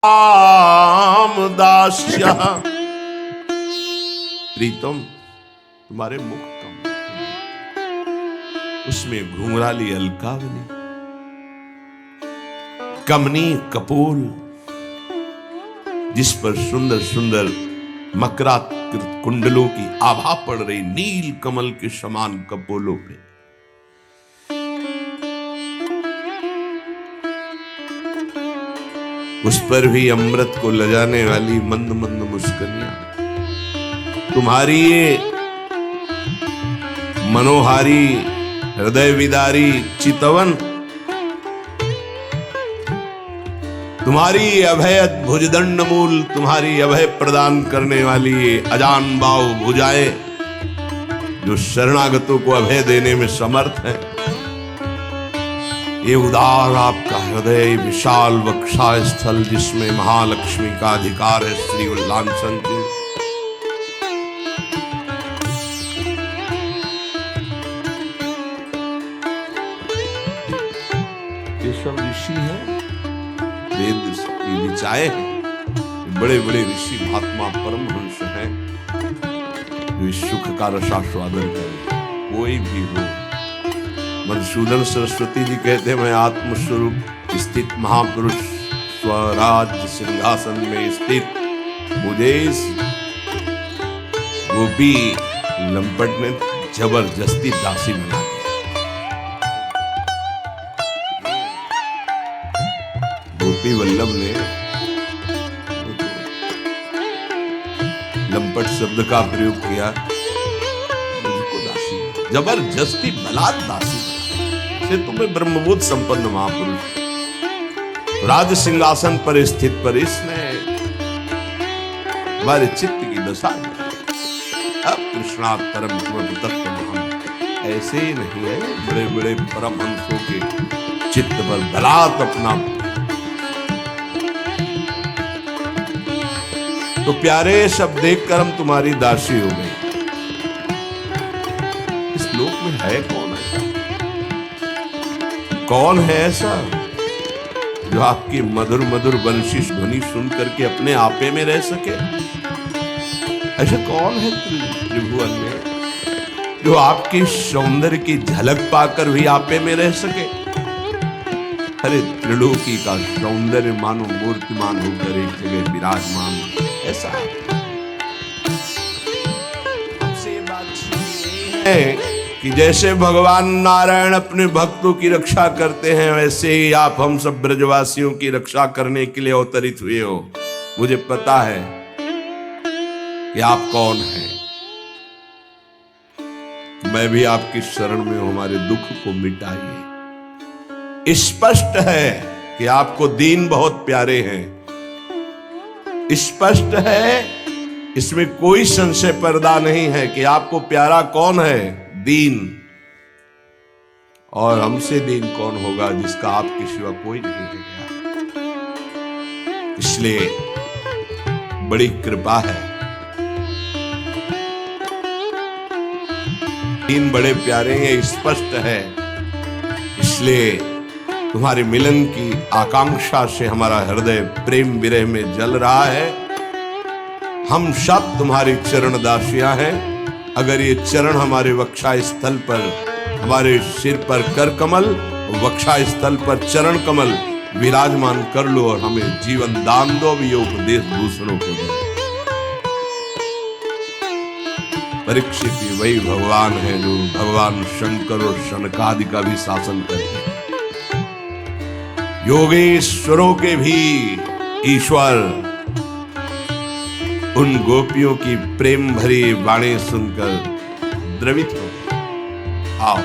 रामदास्या प्रीतम तुम्हारे मुख कमल, उसमें घुंघराली अलकावली, कमनी कपोल, जिस पर सुंदर सुंदर मकराकृत कुंडलों की आभा पड़ रही, नील कमल के समान कपोलों पे उस पर भी अमृत को लजाने वाली मंद मंद मुस्कानियां, तुम्हारी ये मनोहारी हृदय विदारी चितवन, तुम्हारी अभय भुजदंड मूल, तुम्हारी अभय प्रदान करने वाली अजान बाव भुजाएं, जो शरणागतों को अभय देने में समर्थ है। ये उदार आपका हृदय, विशाल वक्षा स्थल, जिसमें महालक्ष्मी का अधिकार है, श्री उल्लांसन जी। ये सब ऋषि हैं, वेद की ऋचाएं हैं, बड़े बड़े ऋषि महात्मा परमहंस हैं, जो इस सुख का रसास्वादन करें। कोई भी हो, मधुसूदन सरस्वती जी कहते हैं, मैं आत्मस्वरूप स्थित महापुरुष स्वराज सिंहासन में स्थित मुझे इस गोपी लंपट ने जबरदस्ती दासी बना दिया। गोपी वल्लभ ने लंपट शब्द का प्रयोग किया, मुझको दासी, जबरदस्ती बलात् दासी से तुम्हें ब्रह्मबोध संपन्न महापुरुष राज सिंहासन पर स्थित पर इसने हमारे चित्त की दशा। अब कृष्णात् परम तत्व हम ऐसे ही नहीं है, बड़े बड़े परमहंसों के चित्त पर बलात् अपना। तो प्यारे शब्द देखकर हम तुम्हारी दासी हो गई। इस लोक में है कौन ऐसा, कौन है ऐसा जो आपकी मधुर मधुर बंशी ध्वनि सुन करके अपने आपे में रह सके? ऐसा कौन है त्रिभुवन में जो आपकी सौंदर्य की झलक पाकर भी आपे में रह सके? अरे त्रिलोकी का सौंदर्य मानो मूर्तिमान होकर एक जगह विराजमान, ऐसा हमसे बात है कि जैसे भगवान नारायण अपने भक्तों की रक्षा करते हैं, वैसे ही आप हम सब ब्रजवासियों की रक्षा करने के लिए अवतरित हुए हो। मुझे पता है कि आप कौन हैं। मैं भी आपकी शरण में हूं, हमारे दुख को मिटाइए। स्पष्ट है कि आपको दीन बहुत प्यारे हैं, स्पष्ट है, इसमें कोई संशय पैदा नहीं है कि आपको प्यारा कौन है? दीन। और हमसे दीन कौन होगा जिसका आपके सिवा कोई नहीं रह गया। इसलिए बड़ी कृपा है, दीन बड़े प्यारे हैं, स्पष्ट है। इसलिए तुम्हारे मिलन की आकांक्षा से हमारा हृदय प्रेम विरह में जल रहा है। हम सब तुम्हारी चरण दासियां हैं। अगर ये चरण हमारे वक्षा स्थल पर, हमारे सिर पर कर कमल, वक्षा स्थल पर चरण कमल विराजमान कर लो और हमें जीवन दान दो, भी उपदेश दूसरों को दो। परीक्षित वही भगवान है जो भगवान शंकर और शनकादि का भी शासन करते हैं, योगेश्वरों के भी ईश्वर। उन गोपियों की प्रेम भरी वाणी सुनकर द्रवित हो। आओ।